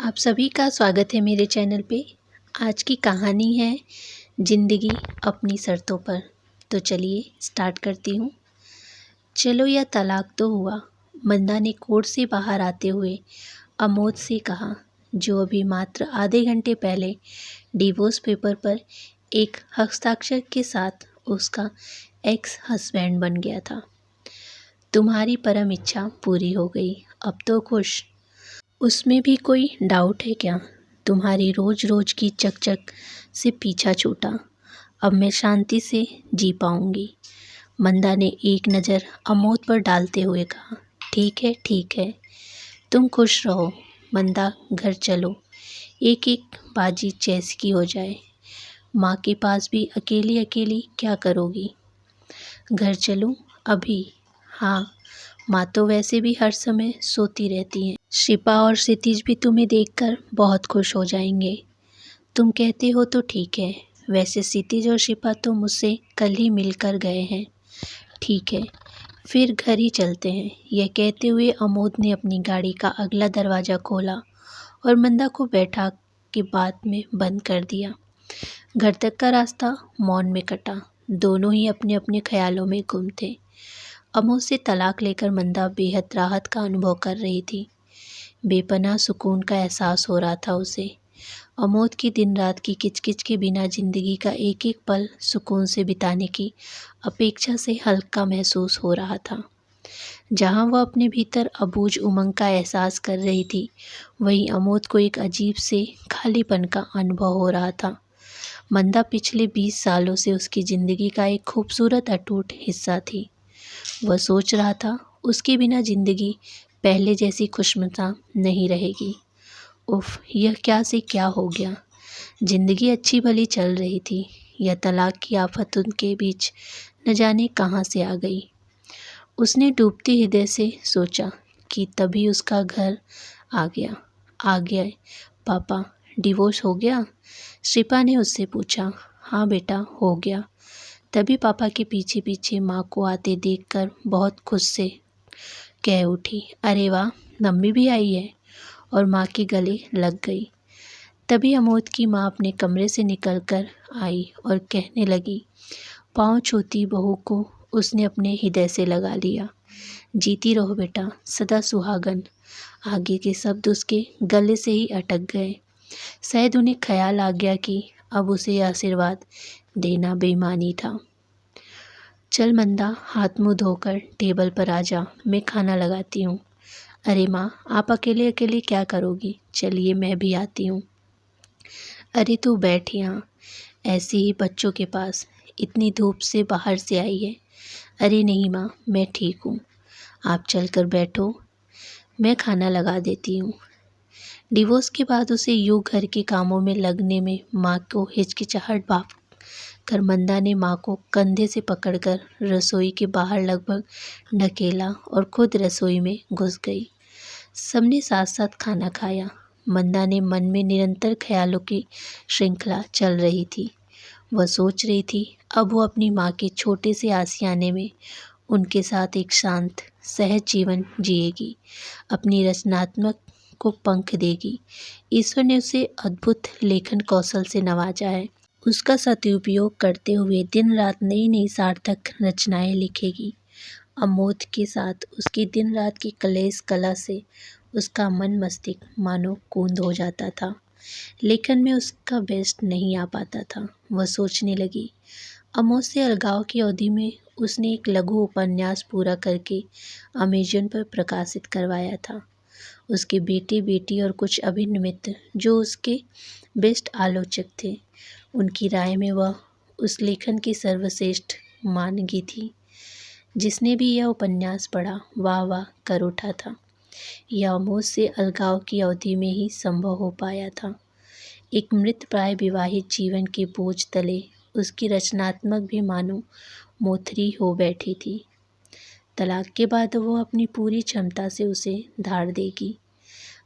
आप सभी का स्वागत है मेरे चैनल पे। आज की कहानी है ज़िंदगी अपनी शर्तों पर। तो चलिए स्टार्ट करती हूँ। चलो यह तलाक तो हुआ, मंदा ने कोर्ट से बाहर आते हुए अमोद से कहा, जो अभी मात्र आधे घंटे पहले डिवोर्स पेपर पर एक हस्ताक्षर के साथ उसका एक्स हस्बैंड बन गया था। तुम्हारी परम इच्छा पूरी हो गई, अब तो खुश। उसमें भी कोई डाउट है क्या? तुम्हारी रोज रोज की चकचक से पीछा छूटा। अब मैं शांति से जी पाऊंगी। मंदा ने एक नज़र अमोद पर डालते हुए कहा, ठीक है, तुम खुश रहो। मंदा, घर चलो, एक एक बाजी चेस की हो जाए। माँ के पास भी अकेली अकेली क्या करोगी? घर चलूं अभी? हाँ, माँ तो वैसे भी हर समय सोती रहती हैं। शिपा और क्षितिज भी तुम्हें देखकर बहुत खुश हो जाएंगे। तुम कहते हो तो ठीक है। वैसे क्षितिज और शिपा तो मुझसे कल ही मिलकर गए हैं। ठीक है, फिर घर ही चलते हैं। यह कहते हुए अमोद ने अपनी गाड़ी का अगला दरवाज़ा खोला और मंदा को बैठा के बाद में बंद कर दिया। घर तक का रास्ता मौन में कटा। दोनों ही अपने अपने ख्यालों में गुम थे। अमोद से तलाक लेकर मंदा बेहद राहत का अनुभव कर रही थी। बेपनाह सुकून का एहसास हो रहा था उसे। अमोद की दिन रात की किचकिच के बिना जिंदगी का एक एक पल सुकून से बिताने की अपेक्षा से हल्का महसूस हो रहा था। जहाँ वह अपने भीतर अबूझ उमंग का एहसास कर रही थी, वहीं अमोद को एक अजीब से खालीपन का अनुभव हो रहा था। मंदा पिछले 20 सालों से उसकी ज़िंदगी का एक खूबसूरत अटूट हिस्सा थी। वह सोच रहा था, उसके बिना ज़िंदगी पहले जैसी खुशनुमा नहीं रहेगी। उफ, यह क्या से क्या हो गया। ज़िंदगी अच्छी भली चल रही थी, यह तलाक की आफत उनके बीच न जाने कहाँ से आ गई। उसने डूबते हृदय से सोचा कि तभी उसका घर आ गया। पापा, डिवोर्स हो गया? शिपा ने उससे पूछा। हाँ बेटा, हो गया। तभी पापा के पीछे पीछे माँ को आते देखकर बहुत खुश से कह उठी, अरे वाह, मम्मी भी आई है, और माँ के गले लग गई। तभी अमोद की माँ अपने कमरे से निकलकर आई और कहने लगी। पाँव छूती बहू को उसने अपने हृदय से लगा लिया। जीती रहो बेटा, सदा सुहागन। आगे के शब्द उसके गले से ही अटक गए। शायद उन्हें ख्याल आ गया कि अब उसे आशीर्वाद देना बेईमानी था। चल मंदा, हाथ मुँह धोकर टेबल पर आ जा, मैं खाना लगाती हूँ। अरे माँ, आप अकेले अकेले क्या करोगी? चलिए मैं भी आती हूँ। अरे तू बैठ यहाँ, ऐसे ही बच्चों के पास, इतनी धूप से बाहर से आई है। अरे नहीं माँ, मैं ठीक हूँ, आप चलकर बैठो, मैं खाना लगा देती हूँ। डिवोर्स के बाद उसे यूँ घर के कामों में लगने में माँ को हिचकिचाहट भाप कर मंदा ने माँ को कंधे से पकड़कर रसोई के बाहर लगभग ढकेला और खुद रसोई में घुस गई। सबने साथ साथ खाना खाया। मंदा ने मन में निरंतर ख्यालों की श्रृंखला चल रही थी। वह सोच रही थी, अब वो अपनी माँ के छोटे से आशियाने में उनके साथ एक शांत सहज जीवन जिएगी, अपनी रचनात्मक को पंख देगी। ईश्वर ने उसे अद्भुत लेखन कौशल से नवाजा है। उसका सदुपयोग करते हुए दिन रात नई नई सार्थक रचनाएं लिखेगी। अमोद के साथ उसकी दिन रात की कलेश कला से उसका मन मस्तिष्क मानो कूंद हो जाता था। लेखन में उसका बेस्ट नहीं आ पाता था। वह सोचने लगी, अमोद से अलगाव की अवधि में उसने एक लघु उपन्यास पूरा करके अमेजन पर प्रकाशित करवाया था। उसके बेटे बेटी और कुछ अभिन्न मित्र जो उसके बेस्ट आलोचक थे, उनकी राय में वह उस लेखन की सर्वश्रेष्ठ मानगी थी। जिसने भी यह उपन्यास पढ़ा वाह वाह कर उठा था। यह अमोद से अलगाव की अवधि में ही संभव हो पाया था। एक मृत प्राय विवाहित जीवन के बोझ तले उसकी रचनात्मक भी मानो मोथरी हो बैठी थी। तलाक के बाद वो अपनी पूरी क्षमता से उसे धार देगी,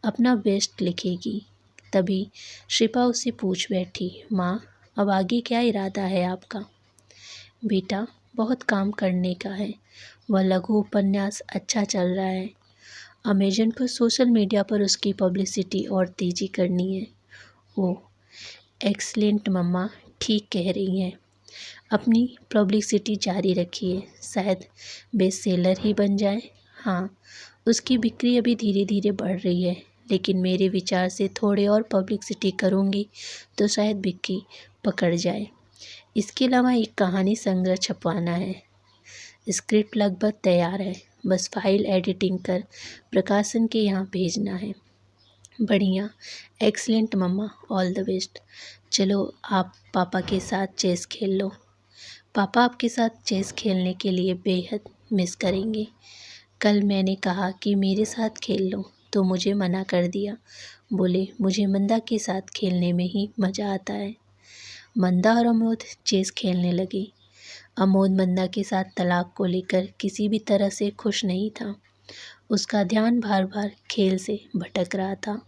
अपना बेस्ट लिखेगी। तभी शिपा उससे पूछ बैठी, माँ, अब आगे क्या इरादा है आपका? बेटा, बहुत काम करने का है। वह लघु उपन्यास अच्छा चल रहा है। अमेजन पर सोशल मीडिया पर उसकी पब्लिसिटी और तेज़ी करनी है। ओह, एक्सलेंट मम्मा, ठीक कह रही हैं। अपनी पब्लिसिटी जारी रखिए, शायद बेस्ट सेलर ही बन जाए। हाँ, उसकी बिक्री अभी धीरे धीरे बढ़ रही है, लेकिन मेरे विचार से थोड़े और पब्लिसिटी करूँगी तो शायद बिक्री पकड़ जाए। इसके अलावा एक कहानी संग्रह छपवाना है। स्क्रिप्ट लगभग तैयार है, बस फाइल एडिटिंग कर प्रकाशन के यहाँ भेजना है। बढ़िया, एक्सलेंट मम्मा, ऑल द बेस्ट। चलो आप पापा के साथ चेस खेल लो। पापा आपके साथ चेस खेलने के लिए बेहद मिस करेंगे। कल मैंने कहा कि मेरे साथ खेल लो तो मुझे मना कर दिया। बोले मुझे मंदा के साथ खेलने में ही मज़ा आता है। मंदा और अमोद चेस खेलने लगे। अमोद मंदा के साथ तलाक को लेकर किसी भी तरह से खुश नहीं था। उसका ध्यान बार बार खेल से भटक रहा था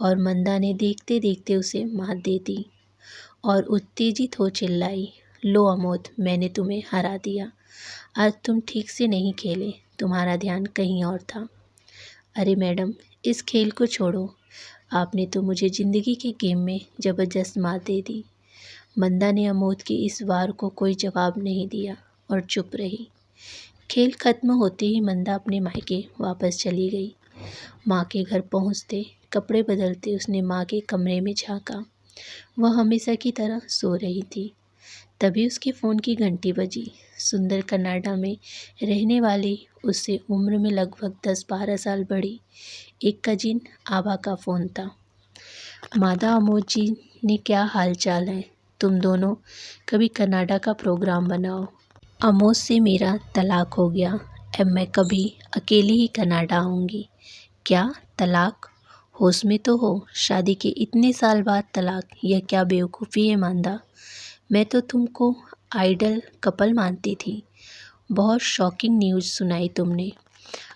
और मंदा ने देखते देखते उसे मात दे दी और उत्तेजित हो चिल्लाई, लो अमोद, मैंने तुम्हें हरा दिया। आज तुम ठीक से नहीं खेले, तुम्हारा ध्यान कहीं और था। अरे मैडम, इस खेल को छोड़ो, आपने तो मुझे ज़िंदगी के गेम में ज़बरदस्त मात दे दी। मंदा ने अमोद की इस वार को कोई जवाब नहीं दिया और चुप रही। खेल खत्म होते ही मंदा अपने मायके वापस चली गई। माँ के घर पहुँचते, कपड़े बदलते उसने माँ के कमरे में झाँका। वह हमेशा की तरह सो रही थी। तभी उसके फ़ोन की घंटी बजी। सुंदर कनाडा में रहने वाली, उससे उम्र में लगभग 10-12 साल बड़ी एक कजिन आभा का फ़ोन था। मादा, अमोद जी ने क्या हाल चाल है? तुम दोनों कभी कनाडा का प्रोग्राम बनाओ। अमोद से मेरा तलाक हो गया, अब मैं कभी अकेली ही कनाडा आऊँगी। क्या तलाक? होश में तो हो? शादी के इतने साल बाद तलाक, यह क्या बेवकूफ़ी है मांदा। मैं तो तुमको आइडल कपल मानती थी। बहुत शॉकिंग न्यूज़ सुनाई तुमने।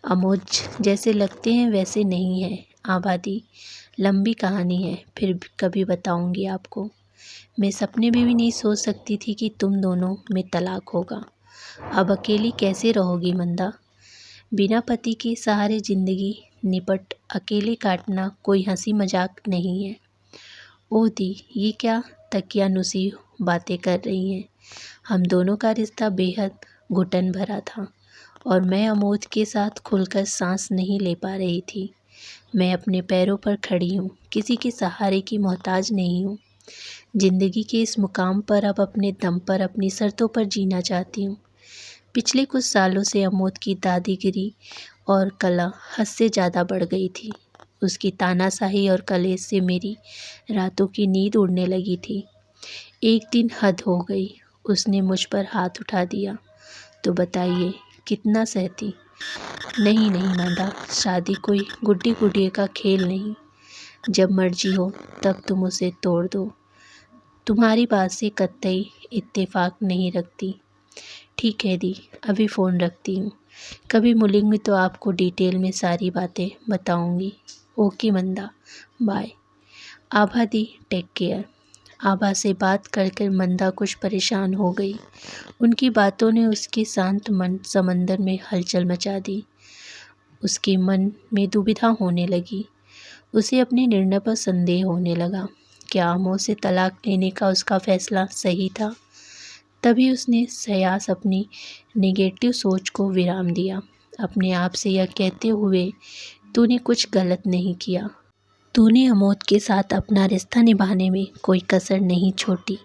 अमोद जैसे लगते हैं वैसे नहीं है आबादी। लंबी कहानी है, फिर कभी बताऊंगी आपको। मैं सपने में भी नहीं सोच सकती थी कि तुम दोनों में तलाक होगा। अब अकेली कैसे रहोगी मंदा? बिना पति के सहारे ज़िंदगी निपट अकेले काटना कोई हंसी मजाक नहीं है। ओह दी, ये क्या तकियानुसी बातें कर रही हैं। हम दोनों का रिश्ता बेहद घुटन भरा था और मैं अमोद के साथ खुलकर सांस नहीं ले पा रही थी। मैं अपने पैरों पर खड़ी हूँ, किसी के सहारे की मोहताज नहीं हूँ। ज़िंदगी के इस मुकाम पर अब अपने दम पर अपनी शर्तों पर जीना चाहती हूँ। पिछले कुछ सालों से अमोद की दादागिरी और कला हद से ज़्यादा बढ़ गई थी। उसकी तानाशाही और कलेश से मेरी रातों की नींद उड़ने लगी थी। एक दिन हद हो गई, उसने मुझ पर हाथ उठा दिया। तो बताइए कितना सहती। नहीं नहीं मादा, शादी कोई गुड्डी गुडिये का खेल नहीं। जब मर्जी हो तब तुम उसे तोड़ दो। तुम्हारी बात से कतई इत्तेफाक नहीं रखती। ठीक है दी, अभी फ़ोन रखती हूँ। कभी मिलूंगी तो आपको डिटेल में सारी बातें बताऊंगी। ओके मंदा, बाय। आभा दी, टेक केयर। आभा से बात कर कर मंदा कुछ परेशान हो गई। उनकी बातों ने उसके शांत मन समंदर में हलचल मचा दी। उसके मन में दुविधा होने लगी। उसे अपने निर्णय पर संदेह होने लगा। क्या अमोद से तलाक लेने का उसका फैसला सही था? तभी उसने सयास अपनी नेगेटिव सोच को विराम दिया, अपने आप से यह कहते हुए, तूने कुछ गलत नहीं किया। तूने अमोद के साथ अपना रिश्ता निभाने में कोई कसर नहीं छोड़ी।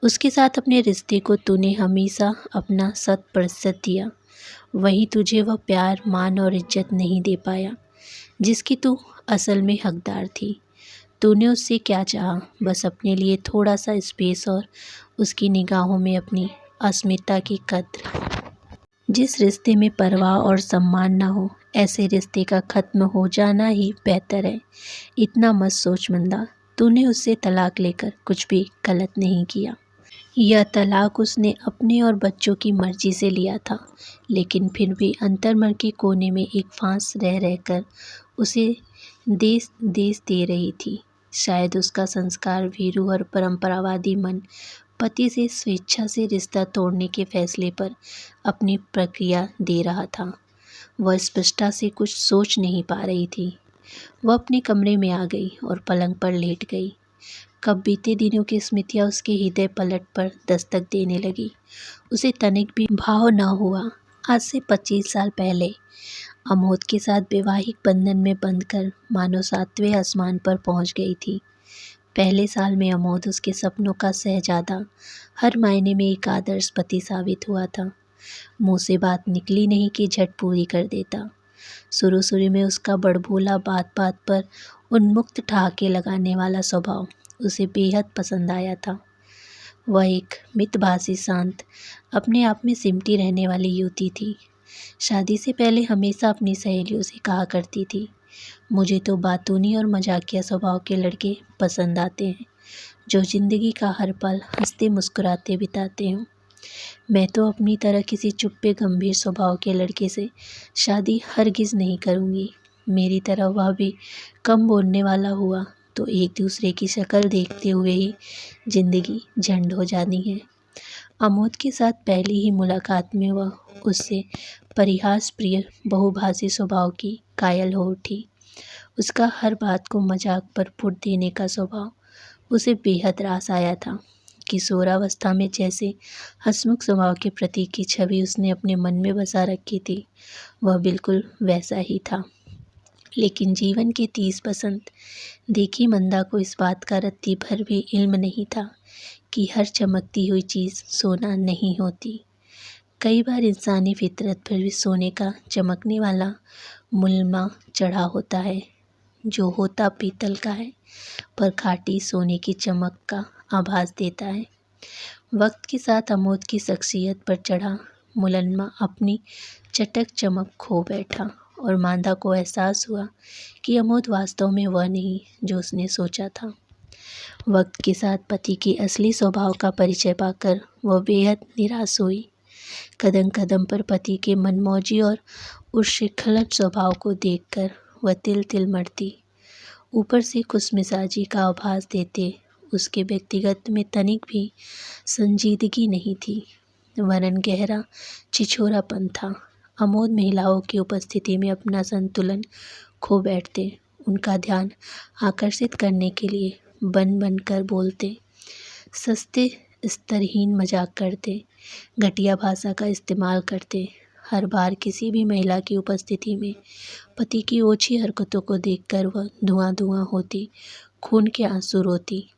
उसके साथ अपने रिश्ते को तूने हमेशा अपना 100% दिया। वहीं तुझे वह प्यार, मान और इज्जत नहीं दे पाया जिसकी तू असल में हकदार थी। तूने उससे क्या चाहा? बस अपने लिए थोड़ा सा स्पेस और उसकी निगाहों में अपनी अस्मिता की कद्र। जिस रिश्ते में परवाह और सम्मान ना हो, ऐसे रिश्ते का ख़त्म हो जाना ही बेहतर है। इतना मत सोच मंदा, तूने उससे तलाक लेकर कुछ भी गलत नहीं किया। यह तलाक उसने अपने और बच्चों की मर्जी से लिया था, लेकिन फिर भी अंतर्मन के कोने में एक फांस रह रहकर उसे देश देश दे रही थी। शायद उसका संस्कार भीरू और परंपरावादी मन पति से स्वेच्छा से रिश्ता तोड़ने के फैसले पर अपनी प्रक्रिया दे रहा था। वह स्पष्टता से कुछ सोच नहीं पा रही थी। वह अपने कमरे में आ गई और पलंग पर लेट गई। कब बीते दिनों की स्मृतियाँ उसके हृदय पलट पर दस्तक देने लगी। उसे तनिक भी भाव न हुआ। आज से 25 साल पहले अमोद के साथ वैवाहिक बंधन में बंधकर मानो 7वें आसमान पर पहुंच गई थी। पहले साल में अमोद उसके सपनों का शहजादा, हर मायने में एक आदर्श पति साबित हुआ था। मुंह से बात निकली नहीं कि झट पूरी कर देता। शुरू शुरू में उसका बड़बोला, बात बात पर उन्मुक्त ठहाके लगाने वाला स्वभाव उसे बेहद पसंद आया था। वह एक मितभाषी, शांत, अपने आप में सिमटी रहने वाली युवती थी। शादी से पहले हमेशा अपनी सहेलियों से कहा करती थी, मुझे तो बातूनी और मजाकिया स्वभाव के लड़के पसंद आते हैं, जो ज़िंदगी का हर पल हंसते मुस्कुराते बिताते हों। मैं तो अपनी तरह किसी चुप्पे गंभीर स्वभाव के लड़के से शादी हरगिज़ नहीं करूँगी। मेरी तरह वह भी कम बोलने वाला हुआ तो एक दूसरे की शक्ल देखते हुए ही ज़िंदगी झंड हो जानी है। अमोद के साथ पहली ही मुलाकात में वह उससे परिहास प्रिय, बहुभाषी स्वभाव की कायल हो उठी। उसका हर बात को मजाक पर फुट देने का स्वभाव उसे बेहद रास आया था। किशोरावस्था में जैसे हंसमुख स्वभाव के प्रति की छवि उसने अपने मन में बसा रखी थी, वह बिल्कुल वैसा ही था। लेकिन जीवन के 30 बसंत देखी मंदा को इस बात का रत्ती भर भी इल्म नहीं था कि हर चमकती हुई चीज़ सोना नहीं होती। कई बार इंसानी फितरत पर भी सोने का चमकने वाला मुलमा चढ़ा होता है, जो होता पीतल का है पर खाटी सोने की चमक का आभास देता है। वक्त के साथ अमोद की शख्सियत पर चढ़ा मुलम्मा अपनी चटक चमक खो बैठा और मांदा को एहसास हुआ कि अमोद वास्तव में वह नहीं जो उसने सोचा था। वक्त के साथ पति के असली स्वभाव का परिचय पाकर वह बेहद निराश हुई। कदम कदम पर पति के मनमौजी और उच्छृंखल स्वभाव को देखकर वह तिल तिल मरती। ऊपर से खुशमिजाजी का आभास देते उसके व्यक्तिगत में तनिक भी संजीदगी नहीं थी, वरन गहरा छिछोरापन था। अमोद महिलाओं की उपस्थिति में अपना संतुलन खो बैठते, उनका ध्यान आकर्षित करने के लिए बन बन कर बोलते, सस्ते स्तरहीन मजाक करते, घटिया भाषा का इस्तेमाल करते। हर बार किसी भी महिला की उपस्थिति में पति की ओछी हरकतों को देखकर वह धुआं धुआं होती, खून के आंसू रोती।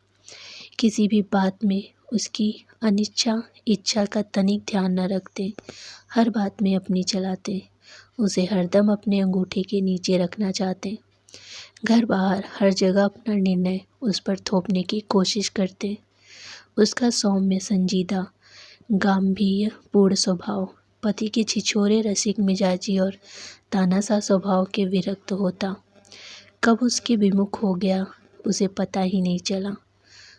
किसी भी बात में उसकी अनिच्छा इच्छा का तनिक ध्यान न रखते, हर बात में अपनी चलाते, उसे हरदम अपने अंगूठे के नीचे रखना चाहते। घर बाहर हर जगह अपना निर्णय उस पर थोपने की कोशिश करते। उसका सौम्य, संजीदा, गांभीर्यपूर्ण स्वभाव पति के छिछोरे, रसिक मिजाजी और तानाशाह स्वभाव के विरक्त होता। कब उसके विमुख हो गया उसे पता ही नहीं चला।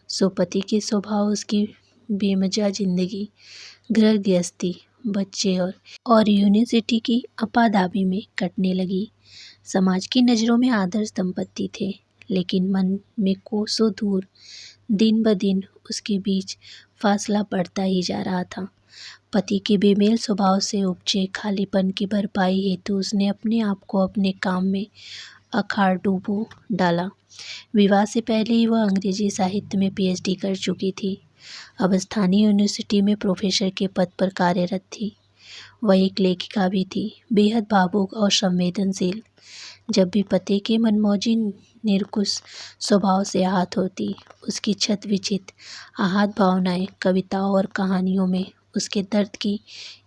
सो पति के स्वभाव उसकी बेमजा जिंदगी, गृह गृहस्थी, बच्चे और यूनिवर्सिटी की अपाधापी में कटने लगी। समाज की नज़रों में आदर्श दंपति थे, लेकिन मन में कोसों दूर दिन ब दिन उसके बीच फासला बढ़ता ही जा रहा था। पति के बेमेल स्वभाव से उपजे खालीपन की भरपाई हेतु उसने अपने आप को अपने काम में अखाड़ डूबो डाला। विवाह से पहले ही वह अंग्रेजी साहित्य में पीएचडी कर चुकी थी। अब स्थानीय यूनिवर्सिटी में प्रोफेसर के पद पर कार्यरत थी। वह एक लेखिका भी थी, बेहद भावुक और संवेदनशील। जब भी पति के मनमौजी निरकुश स्वभाव से आहत होती, उसकी छत विचित आहत भावनाएं कविताओं और कहानियों में उसके दर्द की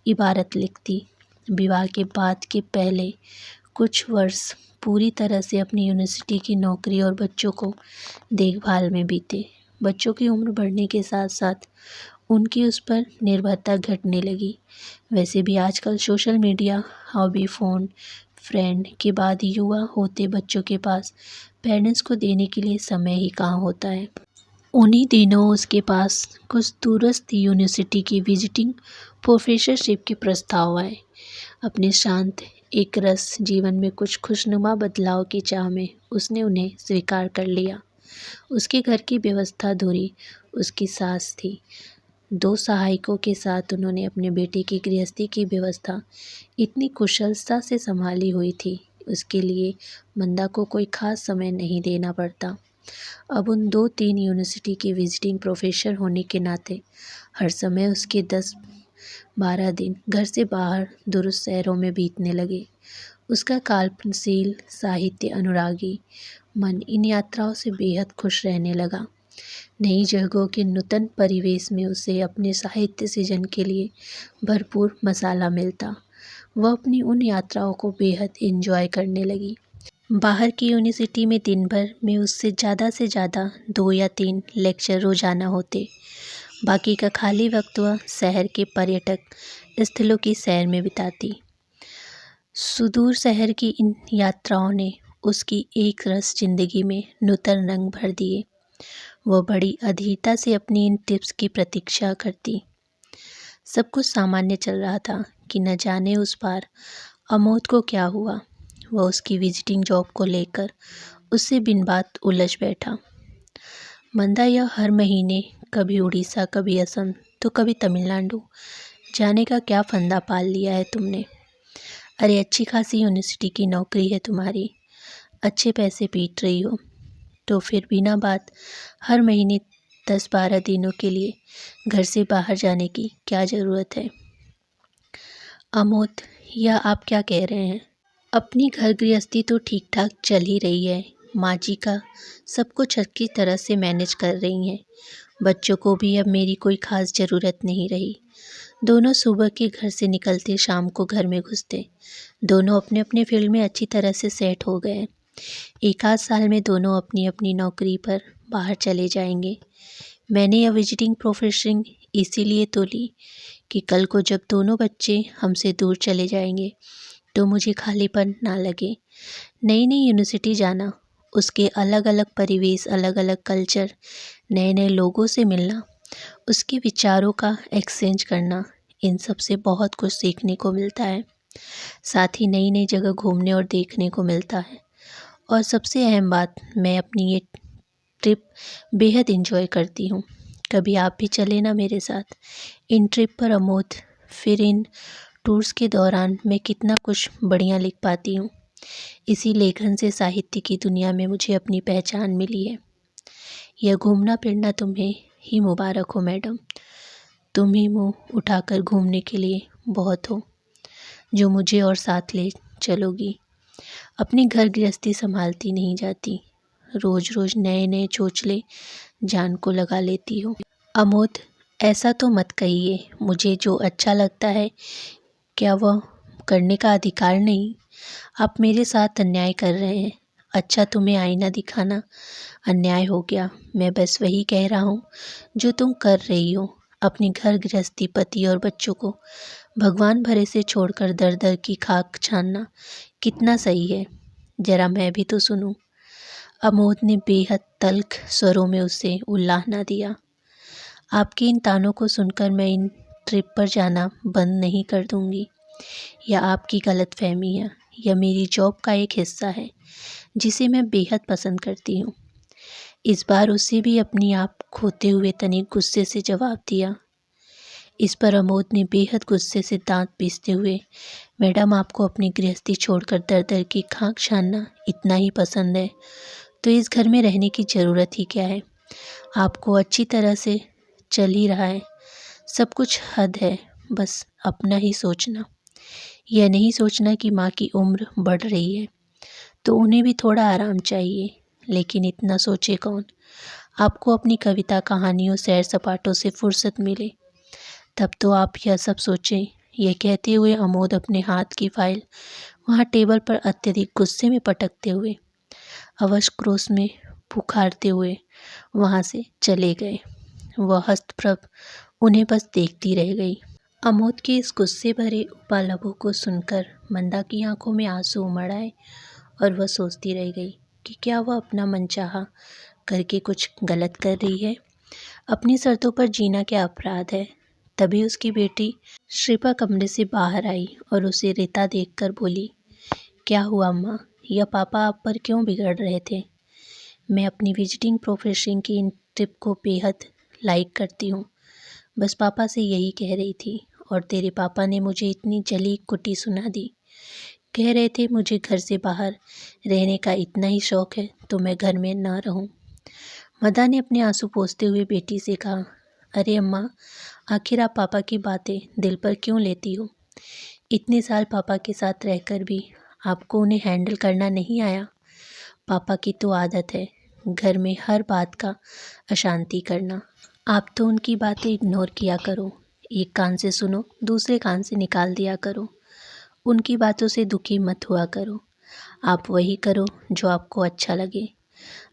इबारत लिखती। विवाह के बाद के पहले कुछ वर्ष पूरी तरह से अपनी यूनिवर्सिटी की नौकरी और बच्चों को देखभाल में बीते। बच्चों की उम्र बढ़ने के साथ साथ उनकी उस पर निर्भरता घटने लगी। वैसे भी आजकल social media, hobby, phone, friend के बाद युवा होते बच्चों के पास पेरेंट्स को देने के लिए समय ही कहाँ होता है। उन्हीं दिनों उसके पास कुछ दूरस्थ यूनिवर्सिटी की विजिटिंग प्रोफेसरशिप के प्रस्ताव आए। अपने शांत एक रस जीवन में कुछ खुशनुमा बदलाव की चाह में उसने उन्हें स्वीकार कर लिया। उसके घर की व्यवस्था धुरी उसकी सास थी। 2 सहायकों के साथ उन्होंने अपने बेटे की गृहस्थी की व्यवस्था इतनी कुशलता से संभाली हुई थी, उसके लिए मंदा को कोई खास समय नहीं देना पड़ता। अब उन 2-3 यूनिवर्सिटी की विजिटिंग प्रोफेसर होने के नाते हर समय उसके 10-12 दिन घर से बाहर दुरुस्त शहरों में बीतने लगे। उसका कल्पनाशील, साहित्य अनुरागी मन इन यात्राओं से बेहद खुश रहने लगा। नई जगहों के नूतन परिवेश में उसे अपने साहित्य सृजन के लिए भरपूर मसाला मिलता। वह अपनी उन यात्राओं को बेहद एंजॉय करने लगी। बाहर की यूनिवर्सिटी में दिन भर में उससे से ज़्यादा 2 या 3 लेक्चर रोजाना होते। बाकी का खाली वक्त वह शहर के पर्यटक स्थलों की सैर में बिताती। सुदूर शहर की इन यात्राओं ने उसकी एक रस जिंदगी में नूतन रंग भर दिए। वह बड़ी अधीरता से अपनी इन टिप्स की प्रतीक्षा करती। सब कुछ सामान्य चल रहा था कि न जाने उस पार अमोद को क्या हुआ। वह उसकी विजिटिंग जॉब को लेकर उससे बिन बात उलझ बैठा। मंदा, यह हर महीने कभी उड़ीसा, कभी असम तो कभी तमिलनाडु जाने का क्या फंदा पाल लिया है तुमने? अरे अच्छी खासी यूनिवर्सिटी की नौकरी है तुम्हारी, अच्छे पैसे पीट रही हो, तो फिर बिना बात हर महीने 10-12 दिनों के लिए घर से बाहर जाने की क्या ज़रूरत है? अमोद, यह आप क्या कह रहे हैं? अपनी घर गृहस्थी तो ठीक ठाक चल ही रही है। माँ जी का सब कुछ अच्छी तरह से मैनेज कर रही हैं। बच्चों को भी अब मेरी कोई खास ज़रूरत नहीं रही। दोनों सुबह के घर से निकलते शाम को घर में घुसते। दोनों अपने अपने फील्ड में अच्छी तरह से सेट हो गए। एक आध साल में दोनों अपनी अपनी नौकरी पर बाहर चले जाएंगे। मैंने यह विजिटिंग प्रोफेशन इसीलिए तो ली कि कल को जब दोनों बच्चे हमसे दूर चले जाएंगे तो मुझे खालीपन ना लगे। नई नई यूनिवर्सिटी जाना, उसके अलग अलग परिवेश, अलग अलग कल्चर, नए नए लोगों से मिलना, उसके विचारों का एक्सचेंज करना, इन सब से बहुत कुछ सीखने को मिलता है। साथ ही नई नई जगह घूमने और देखने को मिलता है। और सबसे अहम बात, मैं अपनी ये ट्रिप बेहद एंजॉय करती हूँ। कभी आप भी चले ना मेरे साथ इन ट्रिप पर अमोद। फिर इन टूर्स के दौरान मैं कितना कुछ बढ़िया लिख पाती हूँ। इसी लेखन से साहित्य की दुनिया में मुझे अपनी पहचान मिली है। यह घूमना फिरना तुम्हें ही मुबारक हो मैडम। तुम ही मुँह उठाकर घूमने के लिए बहुत हो, जो मुझे और साथ ले चलोगी। अपनी घर गृहस्थी संभालती नहीं जाती, रोज रोज नए नए चोचले जान को लगा लेती हो। अमोद, ऐसा तो मत कहिए। मुझे जो अच्छा लगता है क्या वह करने का अधिकार नहीं? आप मेरे साथ अन्याय कर रहे हैं। अच्छा, तुम्हें आईना दिखाना अन्याय हो गया। मैं बस वही कह रहा हूँ जो तुम कर रही हो। अपनी घर गृहस्थी, पति और बच्चों को भगवान भरे से छोड़कर दर दर की खाक छानना कितना सही है? जरा मैं भी तो सुनूं। अमोद ने बेहद तल्ख स्वरों में उसे उल्लाहना दिया। आपके इन तानों को सुनकर मैं इन ट्रिप पर जाना बंद नहीं कर दूंगी। यह आपकी गलतफहमी है। यह मेरी जॉब का एक हिस्सा है जिसे मैं बेहद पसंद करती हूँ। इस बार उसे भी अपनी आप खोते हुए तनिक गुस्से से जवाब दिया। इस पर अमोद ने बेहद गुस्से से दांत पीसते हुए, मैडम आपको अपनी गृहस्थी छोड़कर दर दर की खाक छानना इतना ही पसंद है तो इस घर में रहने की ज़रूरत ही क्या है? आपको अच्छी तरह से चल ही रहा है, सब कुछ हद है। बस अपना ही सोचना, यह नहीं सोचना कि माँ की उम्र बढ़ रही है तो उन्हें भी थोड़ा आराम चाहिए। लेकिन इतना सोचे कौन? आपको अपनी कविता, कहानियों, सैर सपाटों से फुर्सत मिले तब तो आप यह सब सोचें। यह कहते हुए अमोद अपने हाथ की फाइल वहाँ टेबल पर अत्यधिक गुस्से में पटकते हुए, अवश क्रोध में पुकारते हुए वहाँ से चले गए। वह हस्तप्रभ उन्हें बस देखती रह गई। अमोद के इस गुस्से भरे उपालाभों को सुनकर मंदा की आंखों में आंसू उमड़ आए और वह सोचती रह गई कि क्या वह अपना मनचाहा करके कुछ गलत कर रही है? अपनी शर्तों पर जीना क्या अपराध है? तभी उसकी बेटी श्रीपा कमरे से बाहर आई और उसे रीता देखकर बोली, क्या हुआ अम्मा? या पापा आप पर क्यों बिगड़ रहे थे? मैं अपनी विजिटिंग प्रोफेशन की इन ट्रिप को बेहद लाइक करती हूँ। बस पापा से यही कह रही थी और तेरे पापा ने मुझे इतनी जली कुटी सुना दी। कह रहे थे मुझे घर से बाहर रहने का इतना ही शौक है तो मैं घर में ना रहूं। मदा ने अपने आंसू पोंछते हुए बेटी से कहा, अरे अम्मा, आखिर आप पापा की बातें दिल पर क्यों लेती हो? इतने साल पापा के साथ रहकर भी आपको उन्हें हैंडल करना नहीं आया। पापा की तो आदत है घर में हर बात का अशांति करना। आप तो उनकी बातें इग्नोर किया करो। एक कान से सुनो, दूसरे कान से निकाल दिया करो। उनकी बातों से दुखी मत हुआ करो। आप वही करो जो आपको अच्छा लगे।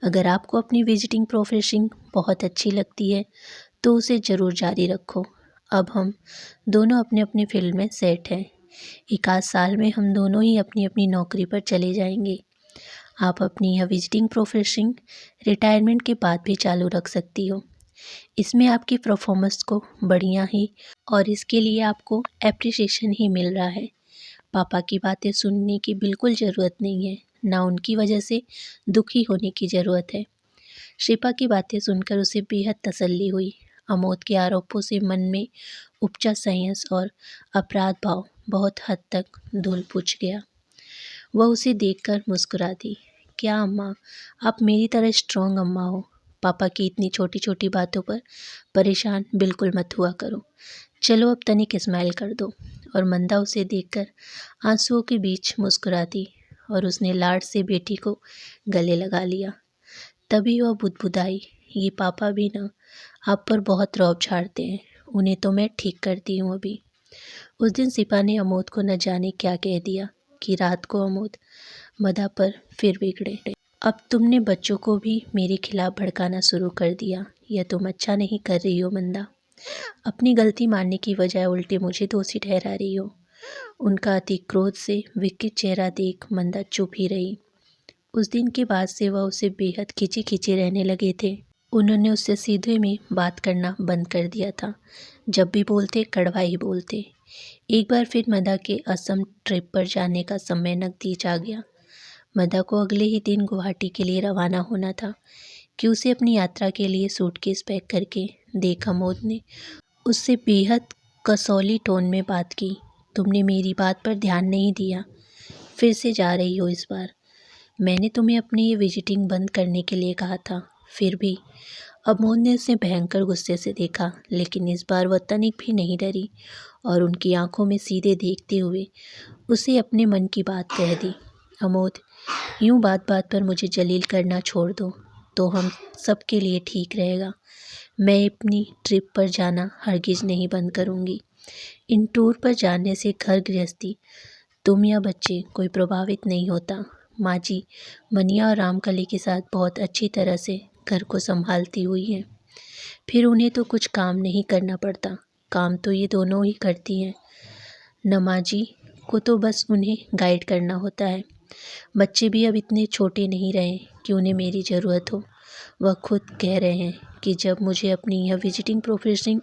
अगर आपको अपनी विजिटिंग प्रोफेशन बहुत अच्छी लगती है तो उसे ज़रूर जारी रखो। अब हम दोनों अपने अपने फील्ड में सेट हैं। एक आध साल में हम दोनों ही अपनी अपनी नौकरी पर चले जाएंगे। आप अपनी यह विजिटिंग प्रोफेशन रिटायरमेंट के बाद भी चालू रख सकती हो। इसमें आपकी परफॉर्मेंस को बढ़िया ही और इसके लिए आपको एप्रिसिएशन ही मिल रहा है। पापा की बातें सुनने की बिल्कुल ज़रूरत नहीं है, ना उनकी वजह से दुखी होने की ज़रूरत है। शिल्पा की बातें सुनकर उसे बेहद तसल्ली हुई। अमोद के आरोपों से मन में उपजा संयस और अपराध भाव बहुत हद तक धूल पूछ गया। वह उसे देखकर मुस्कुरा दी। क्या अम्मा, आप मेरी तरह स्ट्रॉन्ग अम्मा हो। पापा की इतनी छोटी छोटी बातों पर परेशान बिल्कुल मत हुआ करो। चलो अब तनिक स्माइल कर दो। और मंदा उसे देखकर आंसुओं के बीच मुस्कुरा दी और उसने लाड से बेटी को गले लगा लिया। तभी वह बुदबुदाई, ये पापा भी ना आप पर बहुत रौब झाड़ते हैं, उन्हें तो मैं ठीक करती हूँ अभी। उस दिन सिपा ने अमोद को न जाने क्या कह दिया कि रात को अमोद मदा पर फिर बिगड़े। अब तुमने बच्चों को भी मेरे खिलाफ भड़काना शुरू कर दिया। यह तुम अच्छा नहीं कर रही हो मंदा। अपनी गलती मानने की बजाय उल्टे मुझे दोषी ठहरा रही हो। उनका अति क्रोध से विकृत चेहरा देख मंदा चुप ही रही। उस दिन के बाद से वह उसे बेहद खिंची खिंची रहने लगे थे। उन्होंने उससे सीधे में बात करना बंद कर दिया था। जब भी बोलते कड़वा ही बोलते। एक बार फिर मदा के असम ट्रिप पर जाने का समय नज़दीक आ गया। मदा को अगले ही दिन गुवाहाटी के लिए रवाना होना था कि उसे अपनी यात्रा के लिए सूटकेस पैक करके देखा। अमोद ने उससे बेहद कसौली टोन में बात की। तुमने मेरी बात पर ध्यान नहीं दिया, फिर से जा रही हो इस बार। मैंने तुम्हें अपनी ये विजिटिंग बंद करने के लिए कहा था, फिर भी। अमोद ने उसे भयंकर गुस्से से देखा, लेकिन इस बार वह तनिक भी नहीं डरी और उनकी आंखों में सीधे देखते हुए उसे अपने मन की बात कह दी। अमोद, यूँ बात बात पर मुझे जलील करना छोड़ दो तो हम सबके लिए ठीक रहेगा। मैं अपनी ट्रिप पर जाना हरगिज़ नहीं बंद करूँगी। इन टूर पर जाने से घर गृहस्थी, तुम या बच्चे कोई प्रभावित नहीं होता। माँ जी मनिया और रामकली के साथ बहुत अच्छी तरह से घर को संभालती हुई हैं। फिर उन्हें तो कुछ काम नहीं करना पड़ता, काम तो ये दोनों ही करती हैं। नमा जी को तो बस उन्हें गाइड करना होता है। बच्चे भी अब इतने छोटे नहीं रहे कि उन्हें मेरी ज़रूरत हो। वह खुद कह रहे हैं कि जब मुझे अपनी यह विजिटिंग प्रोफेशन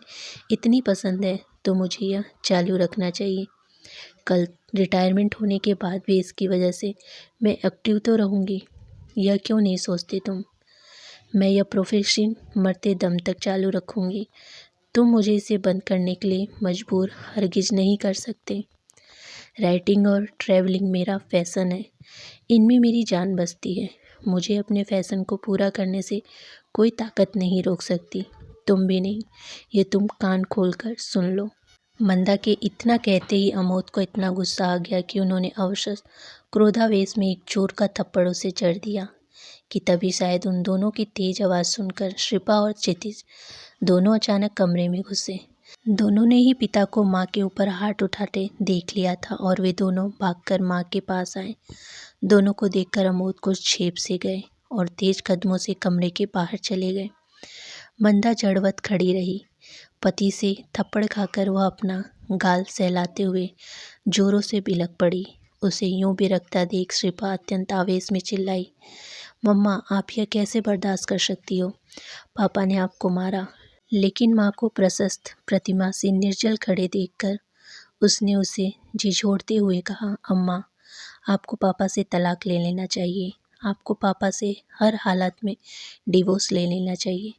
इतनी पसंद है तो मुझे यह चालू रखना चाहिए। कल रिटायरमेंट होने के बाद भी इसकी वजह से मैं एक्टिव तो रहूँगी। यह क्यों नहीं सोचते तुम? मैं यह प्रोफेशन मरते दम तक चालू रखूँगी। तुम मुझे इसे बंद करने के लिए मजबूर हरगिज़ नहीं कर सकते। राइटिंग और ट्रैवलिंग मेरा फैशन है, इनमें मेरी जान बसती है। मुझे अपने फैशन को पूरा करने से कोई ताकत नहीं रोक सकती, तुम भी नहीं। ये तुम कान खोल कर सुन लो। मंदा के इतना कहते ही अमोद को इतना गुस्सा आ गया कि उन्होंने अवश्य क्रोधावेश में एक जोर का थप्पड़ उसे जड़ दिया कि तभी शायद उन दोनों की तेज आवाज़ सुनकर शिल्पा और क्षितिज दोनों अचानक कमरे में घुसे। दोनों ने ही पिता को माँ के ऊपर हाथ उठाते देख लिया था और वे दोनों भागकर माँ के पास आए। दोनों को देखकर अमोद कुछ झेप से गए और तेज कदमों से कमरे के बाहर चले गए। मंदा जड़वत खड़ी रही। पति से थप्पड़ खाकर वह अपना गाल सहलाते हुए जोरों से बिलख पड़ी। उसे यूं बिलखता देख शिल्पा अत्यंत आवेश में चिल्लाई, मम्मा आप यह कैसे बर्दाश्त कर सकती हो? पापा ने आपको मारा। लेकिन माँ को प्रशस्त प्रतिमा से निर्जल खड़े देखकर उसने उसे झिझोड़ते हुए कहा, अम्मा आपको पापा से तलाक ले लेना चाहिए। आपको पापा से हर हालत में डिवोर्स ले लेना चाहिए।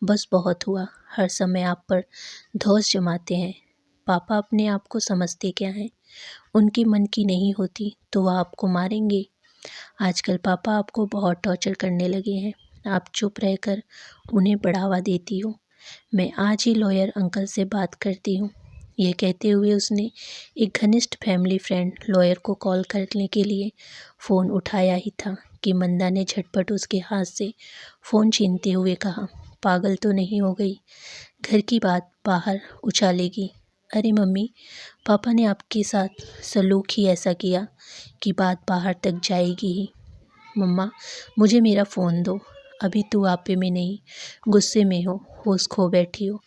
बस बहुत हुआ, हर समय आप पर धौंस जमाते हैं। पापा अपने आप को समझते क्या हैं? उनके मन की नहीं होती तो वह आपको मारेंगे। आजकल पापा आपको बहुत टॉर्चर करने लगे हैं। आप चुप रहकर उन्हें बढ़ावा देती हो। मैं आज ही लॉयर अंकल से बात करती हूँ। यह कहते हुए उसने एक घनिष्ठ फैमिली फ्रेंड लॉयर को कॉल करने के लिए फ़ोन उठाया ही था कि मंदा ने झटपट उसके हाथ से फ़ोन छीनते हुए कहा, पागल तो नहीं हो गई? घर की बात बाहर उछालेगी। अरे मम्मी, पापा ने आपके साथ सलूक ही ऐसा किया कि बात बाहर तक जाएगी ही। मम्मा, मुझे मेरा फ़ोन दो। अभी तू आपे में नहीं, गुस्से में हो, होश खो बैठी हो।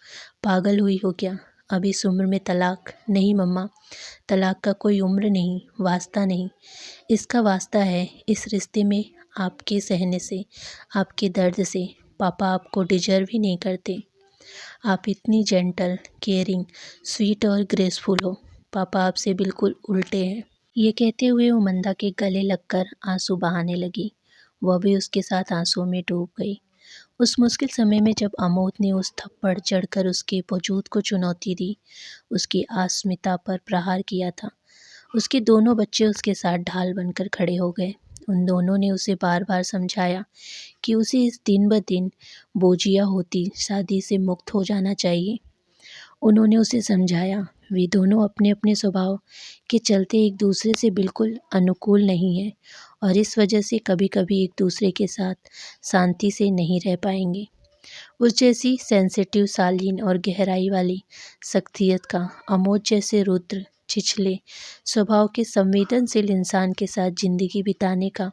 पागल हुई हो क्या? अभी इस उम्र में तलाक? नहीं मम्मा, तलाक का कोई उम्र नहीं, वास्ता नहीं। इसका वास्ता है इस रिश्ते में आपके सहने से, आपके दर्द से। पापा आपको डिजर्व ही नहीं करते। आप इतनी जेंटल, केयरिंग, स्वीट और ग्रेसफुल हो। पापा आपसे बिल्कुल उल्टे हैं। ये कहते हुए वो मंदा के गले लगकर आंसू बहाने लगी। वह भी उसके साथ आंसुओं में डूब गई। उस मुश्किल समय में जब अमोद ने उस थप्पड़ चढ़कर उसके वजूद को चुनौती दी, उसकी अस्मिता पर प्रहार किया था, उसके दोनों बच्चे उसके साथ ढाल बनकर खड़े हो गए। उन दोनों ने उसे बार बार समझाया कि उसे इस दिन ब दिन बोझिया होती शादी से मुक्त हो जाना चाहिए। उन्होंने उसे समझाया, वे दोनों अपने अपने स्वभाव के चलते एक दूसरे से बिल्कुल अनुकूल नहीं हैं और इस वजह से कभी कभी एक दूसरे के साथ शांति से नहीं रह पाएंगे। उस जैसी सेंसिटिव, शालीन और गहराई वाली शख्सियत का अमोद जैसे रुद्र, छिछले स्वभाव के संवेदनशील इंसान के साथ जिंदगी बिताने का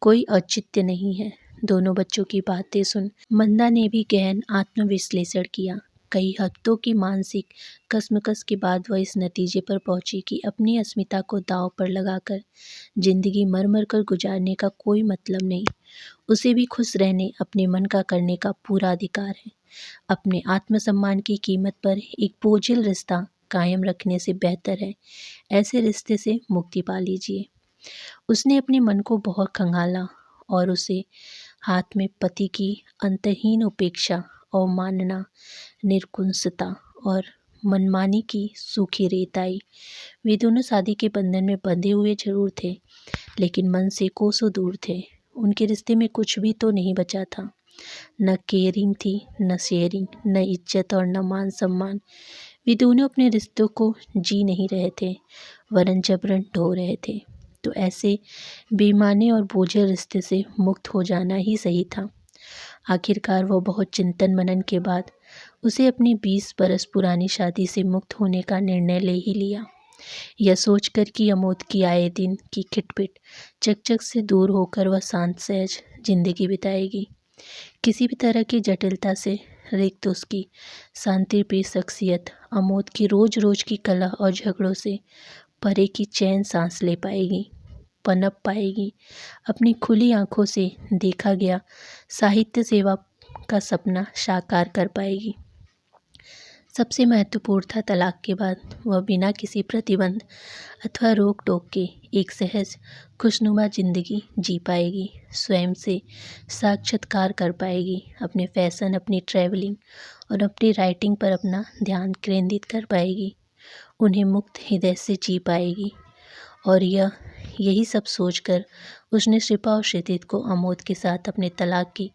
कोई औचित्य नहीं है। दोनों बच्चों की बातें सुन मंदा ने भी गहन आत्मविश्लेषण किया। कई हफ्तों की मानसिक कश्मकश के बाद वह इस नतीजे पर पहुंची कि अपनी अस्मिता को दांव पर लगाकर जिंदगी मर मर कर गुजारने का कोई मतलब नहीं। उसे भी खुश रहने, अपने मन का करने का पूरा अधिकार है। अपने आत्मसम्मान की कीमत पर एक बोझिल रिश्ता कायम रखने से बेहतर है ऐसे रिश्ते से मुक्ति पा लीजिए। उसने अपने मन को बहुत खंगाला और उसे हाथ में पति की अंतहीन उपेक्षा, अवमानना, निर्कुंसता और मनमानी की सूखी रेत आई। वे दोनों शादी के बंधन में बंधे हुए जरूर थे, लेकिन मन से कोसों दूर थे। उनके रिश्ते में कुछ भी तो नहीं बचा था। न केयरिंग थी, न शेयरिंग, न इज्जत और न मान सम्मान। वे दोनों अपने रिश्तों को जी नहीं रहे थे, वरन जबरन ढो रहे थे। तो ऐसे बेईमानी और बोझिल रिश्ते से मुक्त हो जाना ही सही था। आखिरकार वो बहुत चिंतन मनन के बाद उसे अपनी 20 बरस पुरानी शादी से मुक्त होने का निर्णय ले ही लिया। यह सोचकर कि अमोद की आए दिन की खिटपिट चकचक से दूर होकर वह शांत सहज जिंदगी बिताएगी। किसी भी तरह की जटिलता से रिक्त उसकी शांति प्रिय शख्सियत अमोद की रोज रोज की कलह और झगड़ों से परे की चैन सांस ले पाएगी, पनप पाएगी। अपनी खुली आंखों से देखा गया साहित्य सेवा का सपना साकार कर पाएगी। सबसे महत्वपूर्ण था, तलाक के बाद वह बिना किसी प्रतिबंध अथवा रोक टोक के एक सहज खुशनुमा जिंदगी जी पाएगी। स्वयं से साक्षात्कार कर पाएगी। अपने फैशन, अपनी ट्रैवलिंग और अपनी राइटिंग पर अपना ध्यान केंद्रित कर पाएगी। उन्हें मुक्त हृदय से जी पाएगी। और यही सब सोचकर उसने शिल्पा और क्षितिज को अमोद के साथ अपने तलाक की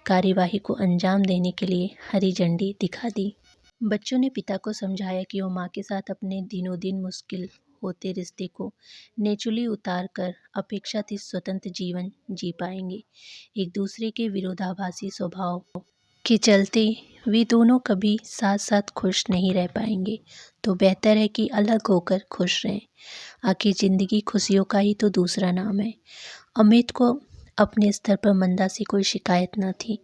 कार्यवाही को अंजाम देने के लिए हरी झंडी दिखा दी। बच्चों ने पिता को समझाया कि वो माँ के साथ अपने दिनों दिन मुश्किल होते रिश्ते को नेचुरली उतार कर अपेक्षाकृत स्वतंत्र जीवन जी पाएंगे। एक दूसरे के विरोधाभासी स्वभाव के चलते वे दोनों कभी साथ साथ खुश नहीं रह पाएंगे, तो बेहतर है कि अलग होकर खुश रहें। आखिर जिंदगी खुशियों का ही तो दूसरा नाम है। अमित को अपने स्तर पर मंदा से कोई शिकायत न थी।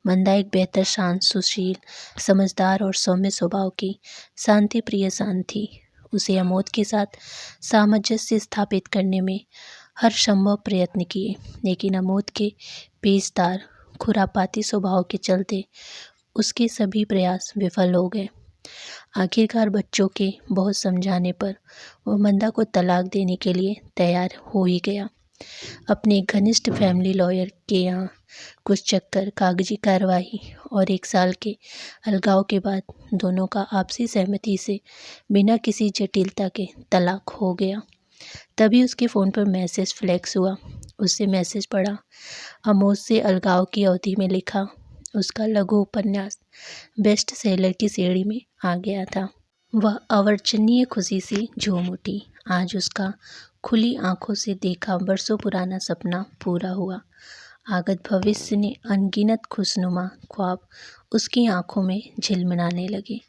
मंदा एक बेहतर, शांत, सुशील, समझदार और सौम्य स्वभाव की शांति प्रिय शांत थी। उसे अमोद के साथ सामंजस्य स्थापित करने में हर संभव प्रयत्न किए, लेकिन अमोद के पेचदार, खुरापाती स्वभाव के चलते उसके सभी प्रयास विफल हो गए। आखिरकार बच्चों के बहुत समझाने पर वह मंदा को तलाक देने के लिए तैयार हो ही गया। अपने घनिष्ठ फैमिली लॉयर के यहाँ कुछ चक्कर, कागजी कार्रवाई और 1 साल के अलगाव के बाद दोनों का आपसी सहमति से बिना किसी जटिलता के तलाक हो गया। तभी उसके फ़ोन पर मैसेज फ्लैश हुआ। उससे मैसेज पढ़ा। अमोद से अलगाव की अवधि में लिखा उसका लघु उपन्यास बेस्ट सेलर की श्रेणी में आ गया था। वह अवर्णनीय खुशी से झूम उठी। आज उसका खुली आंखों से देखा बरसों पुराना सपना पूरा हुआ। आगत भविष्य ने अनगिनत खुशनुमा ख्वाब उसकी आंखों में झिलमिलाने लगे।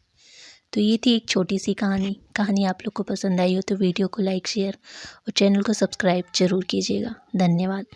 तो ये थी एक छोटी सी कहानी आप लोग को पसंद आई हो तो वीडियो को लाइक शेयर और चैनल को सब्सक्राइब जरूर कीजिएगा। धन्यवाद।